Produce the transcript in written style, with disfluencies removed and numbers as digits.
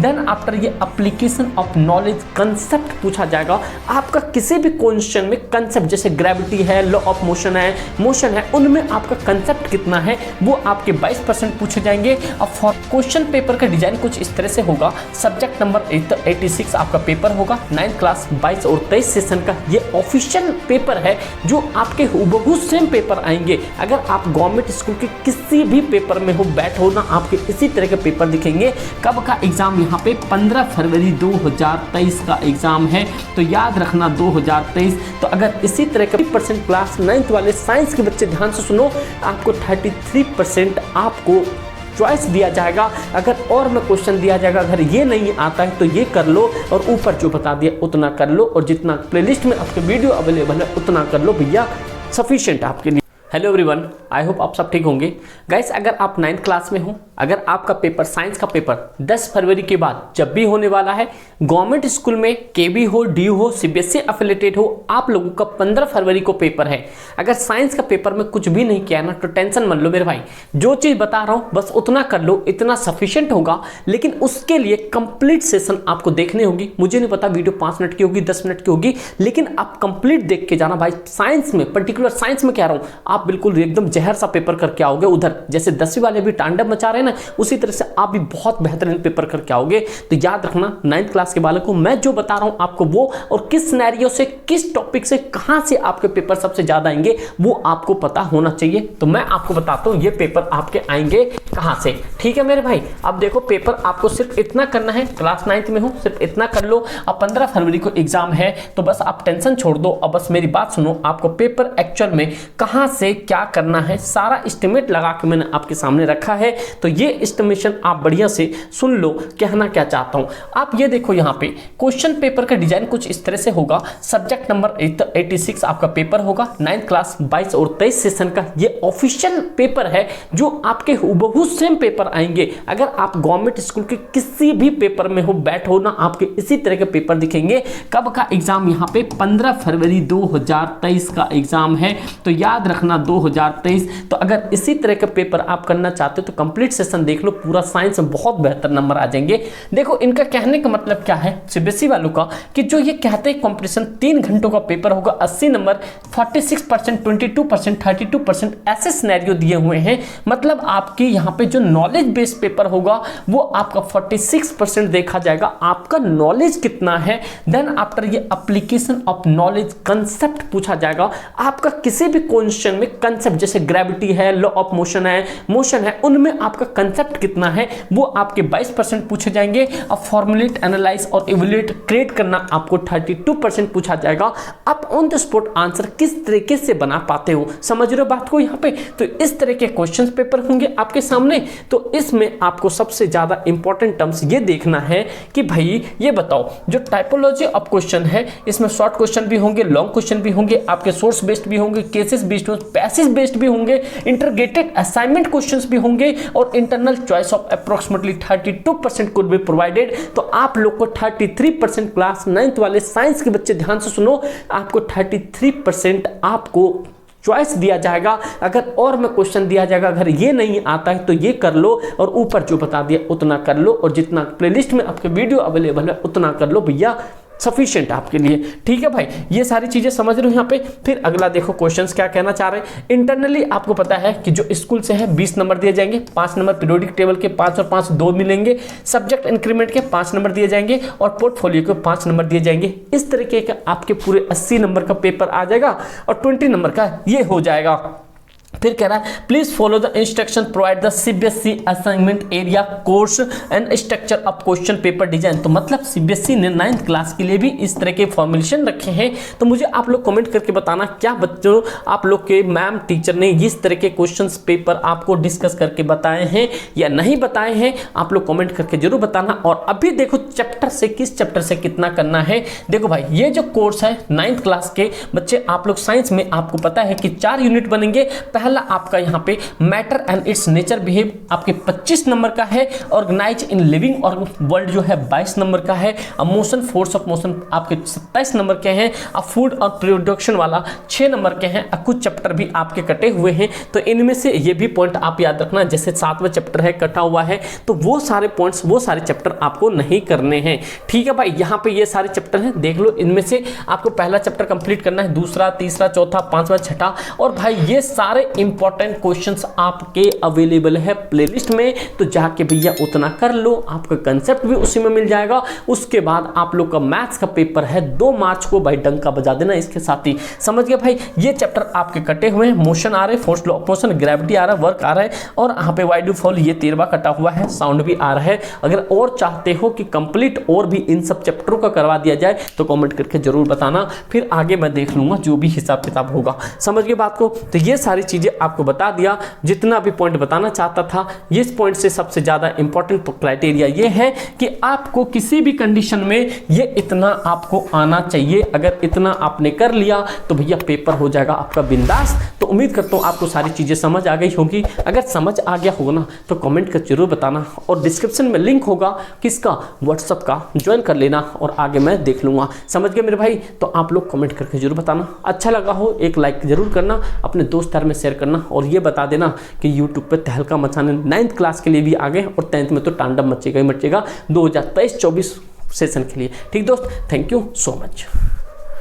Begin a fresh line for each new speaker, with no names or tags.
Then after ये application of knowledge concept पूछा जाएगा। आपका किसी भी क्वेश्चन में कंसेप्ट, जैसे ग्रेविटी है, लॉ ऑफ मोशन है, उनमें आपका कंसेप्ट कितना है वो आपके 22% पूछे जाएंगे। अब फॉर क्वेश्चन पेपर का डिजाइन कुछ इस तरह से होगा। सब्जेक्ट नंबर 86 आपका पेपर होगा। 9th क्लास 22 और 23 सेशन का ये ऑफिशियल पेपर है जो आपके हूबहू सेम पेपर आएंगे। अगर आप गवर्नमेंट स्कूल के किसी भी पेपर में हो, बैठो ना, आपके इसी तरह के पेपर दिखेंगे। कब का एग्जाम? यहाँ पे 15 फरवरी 2023 का एग्जाम है, तो याद रखना 2023। तो अगर इसी तरह का 30% क्लास 9th वाले साइंस के बच्चे ध्यान से सुनो, आपको 33% आपको चॉइस दिया जाएगा। अगर और में क्वेश्चन दिया जाएगा, अगर ये नहीं आता है तो ये कर लो, और ऊपर जो बता दिया उतना कर लो, और जितना प्लेलिस्ट में आपके वीडियो अवेलेबल है उतना कर लो भैया, सफिशिएंट आपके लिए। हेलो एवरीवन, आई होप आप सब ठीक होंगे। गाइस, अगर आप 9th क्लास में हो, अगर आपका पेपर साइंस का पेपर 10 फरवरी के बाद जब भी होने वाला है, गवर्नमेंट स्कूल में केबी हो, डी हो, सीबीएसई एफिलिएटेड हो, आप लोगों का 15 फरवरी को पेपर है। अगर साइंस का पेपर में कुछ भी नहीं किया ना तो टेंशन मत लो मेरे भाई, जो चीज़ बता रहा हूँ बस उतना कर लो, इतना सफिशिएंट होगा। लेकिन उसके लिए कंप्लीट सेशन आपको देखने होगी। मुझे नहीं पता वीडियो 5 मिनट की होगी, 10 मिनट की होगी, लेकिन आप कंप्लीट देख के जाना भाई। साइंस में, पर्टिकुलर साइंस में कह रहा हूँ, आप बिल्कुल एकदम जहर सा पेपर करके आओगे। उधर जैसे 10वीं वाले भी तांडव मचा रहे हैं ना, उसी तरह से आप भी बहुत बेहतरीन पेपर करके आओगे। तो याद रखना 9th क्लास के बालक को मैं जो बता रहा हूं आपको वो, और किस सिनेरियो से, किस टॉपिक से, कहां से आपके पेपर सबसे ज्यादा आएंगे वो आपको पता होना चाहिए। तो मैं आपको बताता हूं ये पेपर आपके आएंगे कहां से। ठीक है मेरे भाई, अब देखो पेपर आपको सिर्फ इतना करना है, क्लास 9th में हो सिर्फ इतना कर लो। अब 15 फरवरी को एग्जाम है, तो बस आप टेंशन छोड़ दो। अब बस मेरी बात सुनो, आपको पेपर एक्चुअल में कहां से क्या करना है सारा एस्टिमेट लगा के मैंने आपके सामने रखा है। तो ये एस्टिमेशन आप बढ़िया से सुन लो, कहना क्या चाहता हूं। आप ये देखो, यहाँ पे क्वेश्चन पेपर का डिजाइन कुछ इस तरह से होगा। सब्जेक्ट नंबर 86 आपका पेपर होगा। 9th क्लास 22 और 23 सेशन का ये ऑफिशियल पेपर है जो आपके हूबहू सेम पेपर आएंगे। अगर आप गवर्नमेंट स्कूल के किसी भी पेपर में हो, बैठो ना, आपके इसी तरह के पेपर दिखेंगे। कब का एग्जाम? यहाँ पे 15 फरवरी 2023 का एग्जाम है, तो याद रखना 2023। तो अगर इसी तरह का पेपर आप करना चाहते हो तो कंप्लीट सेशन देख लो, पूरा साइंस में बहुत बेहतर नंबर आ जाएंगे। देखो, इनका कहने का मतलब क्या है सीबीएसई वालों का, कि जो ये कहते हैं कंपटीशन 3 घंटों का पेपर होगा, 80 नंबर, 46%, 22%, 32% ऐसे सिनेरियो दिए हुए हैं। मतलब आपकी यहाँ पे जो नॉलेज बेस्ड पेपर होगा वो आपका 46% देखा जाएगा, आपका नॉलेज कितना है। देन आफ्टर ये एप्लीकेशन ऑफ नॉलेज कंसेप्ट पूछा जाएगा। आपका किसी भी क्वेश्चन में कंसेप्ट, जैसे ग्रेविटी है, लॉ ऑफ मोशन है, उनमें आपका कंसेप्ट कितना है वो आपके 22% पूछे जाएंगे। अब फॉर्मुलेट, एनालाइज और इवैल्यूएट क्रिएट करना आपको 32% पूछा जाएगा। आप ऑन द स्पॉट आंसर किस तरीके से बना पाते हो, समझ रहे हो बात को यहाँ पे। तो इस तरह के क्वेश्चन पेपर होंगे आपके सामने। तो इसमें आपको सबसे ज्यादा इंपॉर्टेंट टर्म्स ये देखना है कि भाई ये बताओ, जो टाइपोलॉजी ऑफ क्वेश्चन है इसमें शॉर्ट क्वेश्चन भी होंगे, लॉन्ग क्वेश्चन भी होंगे, आपके सोर्स बेस्ड भी होंगे, केसेस बेस्ड, पैसेज बेस्ड भी होंगे, इंटरग्रेटेड असाइनमेंट क्वेश्चंस भी होंगे, और internal choice of approximately 32% could be provided. तो आप लोग को 33% क्लास 9th वाले साइंस के बच्चे ध्यान से सुनो, आपको 33% आपको चॉइस दिया जाएगा। अगर और में क्वेश्चन दिया जाएगा, अगर ये नहीं आता है तो ये कर लो, और ऊपर जो बता दिया उतना कर लो, और जितना प्लेलिस्ट में आपके वीडियो अवेलेबल है उतना कर लो भैया, सफिशिएंट आपके लिए। ठीक है भाई, ये सारी चीजें समझ रहे हो यहाँ पे। फिर अगला देखो क्वेश्चंस क्या कहना चाह रहे हैं। इंटरनली आपको पता है कि जो स्कूल से है 20 नंबर दिए जाएंगे, 5 नंबर पीरियोडिक टेबल के, 5 और 5 2 मिलेंगे, सब्जेक्ट इंक्रीमेंट के 5 नंबर दिए जाएंगे, और पोर्टफोलियो के 5 नंबर दिए जाएंगे। इस तरीके का आपके पूरे 80 नंबर का पेपर आ जाएगा, और 20 नंबर का ये हो जाएगा। फिर कह रहा है please follow the instruction, provide the CBSE assignment area, course and structure of question paper design. तो मतलब सीबीएसई ने 9th क्लास के लिए भी इस तरह के फॉर्मुलेशन रखे हैं। तो मुझे आप लोग कमेंट करके बताना, क्या बच्चों आप लोग के मैम टीचर ने इस तरह के क्वेश्चन पेपर आपको डिस्कस करके बताए हैं या नहीं बताए हैं, आप लोग कमेंट करके जरूर बताना। और अभी देखो चैप्टर से, किस चैप्टर से कितना करना है। देखो भाई, ये जो कोर्स है 9th क्लास के बच्चे, आप लोग साइंस में आपको पता है कि 4 यूनिट बनेंगे। पहला पहला आपका यहाँ पे matter and it's nature behave आपके 25 नंबर का है। ऑर्गेनाइज इन लिविंग और वर्ल्ड जो है 22 नंबर का है। मोशन फोर्स ऑफ मोशन आपके 27 नंबर के हैं। फूड और प्रोडक्शन वाला 6 नंबर के हैं। कुछ चैप्टर भी आपके कटे हुए हैं, तो इनमें से ये भी पॉइंट आप याद रखना, जैसे 7वां चैप्टर है कटा हुआ है, तो वो सारे पॉइंट्स वो सारे चैप्टर आपको नहीं करने हैं। ठीक है भाई, यहाँ पे ये सारे चैप्टर हैं, देख लो। इनमें से आपको पहला चैप्टर कंप्लीट करना है, दूसरा, तीसरा, चौथा, पांचवा, छठा। और भाई ये सारे इंपॉर्टेंट क्वेश्चंस आपके अवेलेबल है प्लेलिस्ट में, तो जाके भैया उतना कर लो, आपका कंसेप्ट भी उसी में मिल जाएगा। उसके बाद आप लोग का मैथ्स का पेपर है 2 मार्च को, भाई डंका बजा देना इसके साथ ही। समझ गए भाई, ये चैप्टर आपके कटे हुए हैं। मोशन आ रहे, force law of motion, gravity आ रहा है, वर्क आ रहा है, और यहाँ पे वाई डू फॉल ये 13वां कटा हुआ है, साउंड भी आ रहा है। अगर और चाहते हो कि कंप्लीट और भी इन सब चैप्टरों का करवा दिया जाए तो कमेंट करके जरूर बताना, फिर आगे मैं देख लूंगा जो भी हिसाब किताब होगा। समझ गए बात को? तो ये सारी चीजें आपको बता दिया, जितना भी पॉइंट बताना चाहता था। इस पॉइंट से सबसे ज्यादा इंपॉर्टेंट क्राइटेरिया ये है कि आपको किसी भी कंडीशन में ये इतना आपको आना चाहिए। अगर इतना आपने कर लिया तो भैया पेपर हो जाएगा आपका बिंदास। तो उम्मीद करता हूँ आपको सारी चीजें समझ आ गई होगी। अगर समझ आ गया होगा ना तो कमेंट कर जरूर बताना, और डिस्क्रिप्शन में लिंक होगा किसका, व्हाट्सएप का, ज्वाइन कर लेना और आगे मैं देख लूंगा। समझ गए मेरे भाई? तो आप लोग कमेंट करके जरूर बताना, अच्छा लगा हो एक लाइक जरूर करना, अपने दोस्त यार में शेयर करना, और ये बता देना कि यूट्यूब पे तहलका मचाने 9th क्लास के लिए भी आ गए, और 10th में तो तांडव मचेगा ही मचेगा 2023-24 सेशन के लिए। ठीक दोस्त, थैंक यू सो मच।